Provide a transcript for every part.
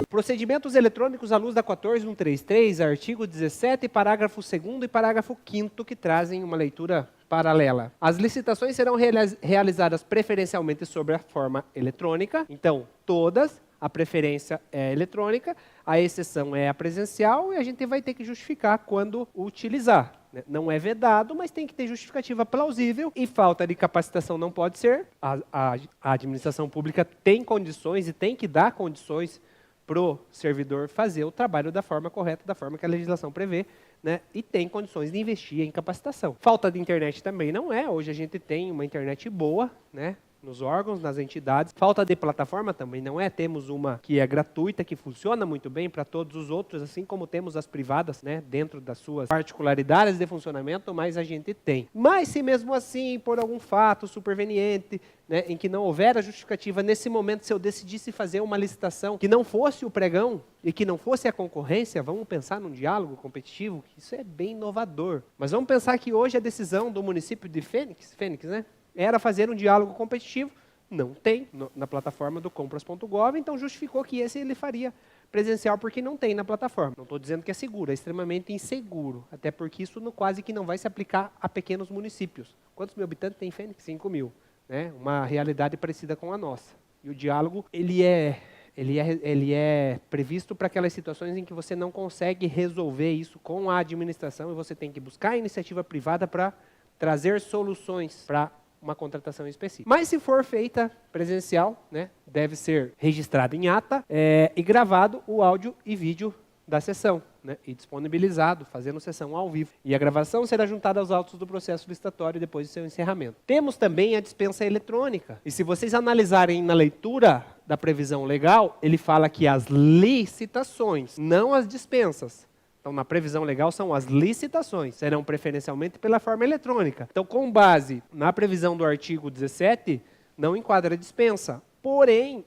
Procedimentos eletrônicos à luz da 14133, artigo 17, parágrafo 2º e parágrafo 5º, que trazem uma leitura paralela. As licitações serão realizadas preferencialmente sobre a forma eletrônica. Então, todas, a preferência é eletrônica, a exceção é a presencial e a gente vai ter que justificar quando utilizar. Não é vedado, mas tem que ter justificativa plausível e falta de capacitação não pode ser. A administração pública tem condições e tem que dar condições para o servidor fazer o trabalho da forma correta, da forma que a legislação prevê, né? E tem condições de investir em capacitação. Falta de internet também não é. Hoje a gente tem uma internet boa, né? Nos órgãos, nas entidades. Falta de plataforma também não é. Temos uma que é gratuita, que funciona muito bem para todos os outros, assim como temos as privadas, né, dentro das suas particularidades de funcionamento, mas a gente tem. Mas se mesmo assim, por algum fato superveniente, né, em que não houver a justificativa, nesse momento, se eu decidisse fazer uma licitação que não fosse o pregão e que não fosse a concorrência, vamos pensar num diálogo competitivo, que isso é bem inovador. Mas vamos pensar que hoje a decisão do município de Fênix, né, era fazer um diálogo competitivo, não tem na plataforma do compras.gov, então justificou que esse ele faria presencial porque não tem na plataforma. Não estou dizendo que é seguro, é extremamente inseguro, até porque isso quase que não vai se aplicar a pequenos municípios. Quantos mil habitantes tem Fênix? 5 mil. Né? Uma realidade parecida com a nossa. E o diálogo, ele é previsto para aquelas situações em que você não consegue resolver isso com a administração e você tem que buscar a iniciativa privada para trazer soluções para uma contratação específica. Mas se for feita presencial, né, deve ser registrado em ata e gravado o áudio e vídeo da sessão, né, e disponibilizado, fazendo sessão ao vivo. E a gravação será juntada aos autos do processo licitatório depois de seu encerramento. Temos também a dispensa eletrônica. E se vocês analisarem na leitura da previsão legal, ele fala que as licitações, não as dispensas, então, na previsão legal, são as licitações, serão preferencialmente pela forma eletrônica. Então, com base na previsão do artigo 17, não enquadra a dispensa. Porém,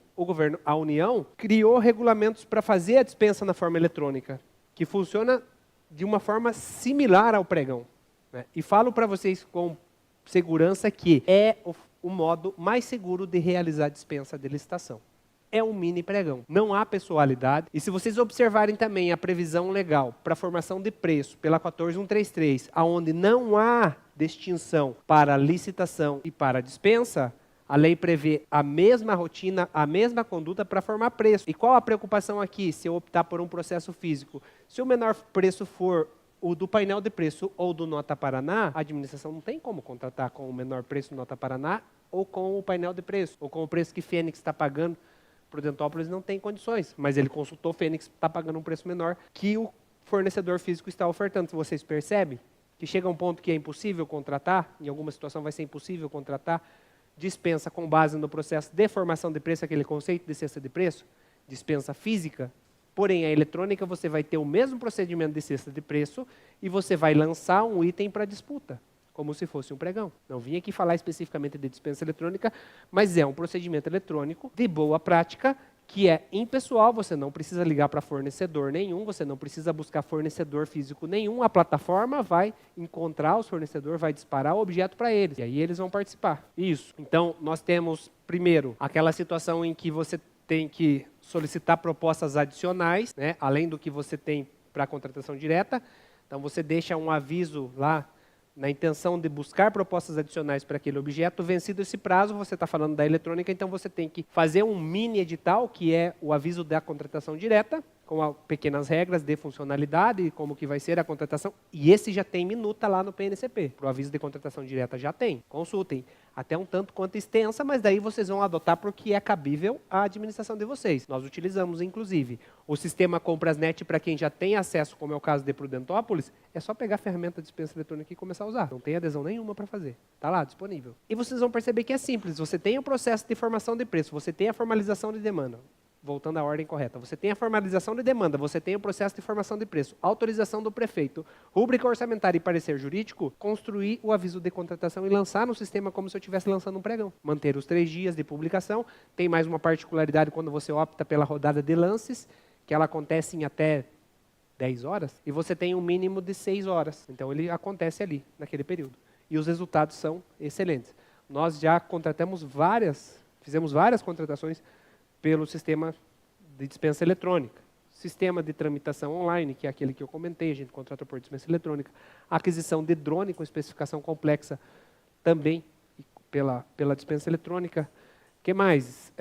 a União, criou regulamentos para fazer a dispensa na forma eletrônica, que funciona de uma forma similar ao pregão. Né? E falo para vocês com segurança que é o modo mais seguro de realizar a dispensa de licitação. É um mini pregão. Não há pessoalidade. E se vocês observarem também a previsão legal para formação de preço pela 14133, aonde não há distinção para licitação e para dispensa, a lei prevê a mesma rotina, a mesma conduta para formar preço. E qual a preocupação aqui, se eu optar por um processo físico? Se o menor preço for o do painel de preço ou do Nota Paraná, a administração não tem como contratar com o menor preço do Nota Paraná ou com o painel de preço, ou com o preço que Fênix está pagando. Prudentópolis não tem condições, mas ele consultou, Fênix está pagando um preço menor que o fornecedor físico está ofertando. Vocês percebem que chega a um ponto que é impossível contratar, em alguma situação vai ser impossível contratar, dispensa com base no processo de formação de preço, aquele conceito de cesta de preço, dispensa física, porém a eletrônica você vai ter o mesmo procedimento de cesta de preço e você vai lançar um item para disputa, como se fosse um pregão. Não vim aqui falar especificamente de dispensa eletrônica, mas é um procedimento eletrônico de boa prática, que é impessoal, você não precisa ligar para fornecedor nenhum, você não precisa buscar fornecedor físico nenhum, a plataforma vai encontrar os fornecedores, vai disparar o objeto para eles, e aí eles vão participar. Isso. Então, nós temos, primeiro, aquela situação em que você tem que solicitar propostas adicionais, né, além do que você tem para a contratação direta. Então, você deixa um aviso lá, na intenção de buscar propostas adicionais para aquele objeto. Vencido esse prazo, você está falando da eletrônica, então você tem que fazer um mini edital, que é o aviso da contratação direta, com pequenas regras de funcionalidade, como que vai ser a contratação, e esse já tem minuta lá no PNCP. Para o aviso de contratação direta já tem. Consultem. Até um tanto quanto extensa, mas daí vocês vão adotar porque é cabível à administração de vocês. Nós utilizamos, inclusive, o sistema Comprasnet para quem já tem acesso, como é o caso de Prudentópolis, é só pegar a ferramenta de dispensa eletrônica e começar a usar. Não tem adesão nenhuma para fazer. Está lá, disponível. E vocês vão perceber que é simples. Você tem o processo de formação de preço, você tem a formalização de demanda. Voltando à ordem correta, você tem a formalização de demanda, você tem o processo de formação de preço, autorização do prefeito, rúbrica orçamentária e parecer jurídico, construir o aviso de contratação e lançar no sistema como se eu estivesse lançando um pregão. Manter os 3 dias de publicação, tem mais uma particularidade quando você opta pela rodada de lances, que ela acontece em até 10 horas, e você tem um mínimo de 6 horas, então ele acontece ali, naquele período. E os resultados são excelentes. Nós já fizemos várias contratações pelo sistema de dispensa eletrônica. Sistema de tramitação online, que é aquele que eu comentei, a gente contrata por dispensa eletrônica. Aquisição de drone com especificação complexa, também pela dispensa eletrônica. O que mais?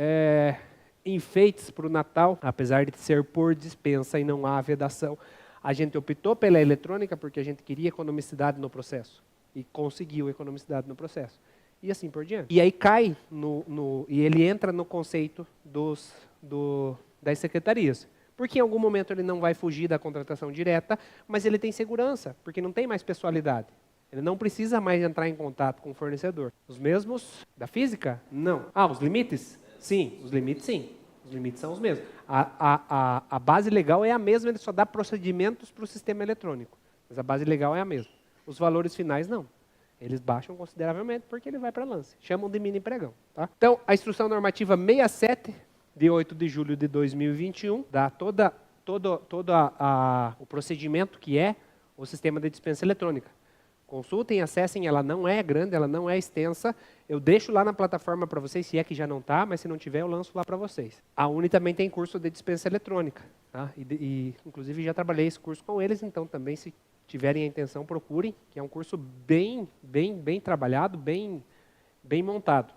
Enfeites para o Natal, apesar de ser por dispensa e não há vedação. A gente optou pela eletrônica porque a gente queria economicidade no processo. E conseguiu economicidade no processo. E assim por diante. E aí cai, e ele entra no conceito das secretarias. Porque em algum momento ele não vai fugir da contratação direta, mas ele tem segurança, porque não tem mais pessoalidade. Ele não precisa mais entrar em contato com o fornecedor. Os mesmos da física? Não. Os limites? Sim, os limites sim. Os limites são os mesmos. A base legal é a mesma, ele só dá procedimentos para o sistema eletrônico. Mas a base legal é a mesma. Os valores finais não. Eles baixam consideravelmente porque ele vai para lance. Chamam de mini pregão. Tá? Então, a instrução normativa 67, de 8 de julho de 2021, dá todo o procedimento que é o sistema de dispensa eletrônica. Consultem, acessem, ela não é grande, ela não é extensa. Eu deixo lá na plataforma para vocês, se é que já não está, mas se não tiver, eu lanço lá para vocês. A Uni também tem curso de dispensa eletrônica. Tá? Inclusive, já trabalhei esse curso com eles, então também, se tiverem a intenção, procurem, que é um curso bem trabalhado, bem montado.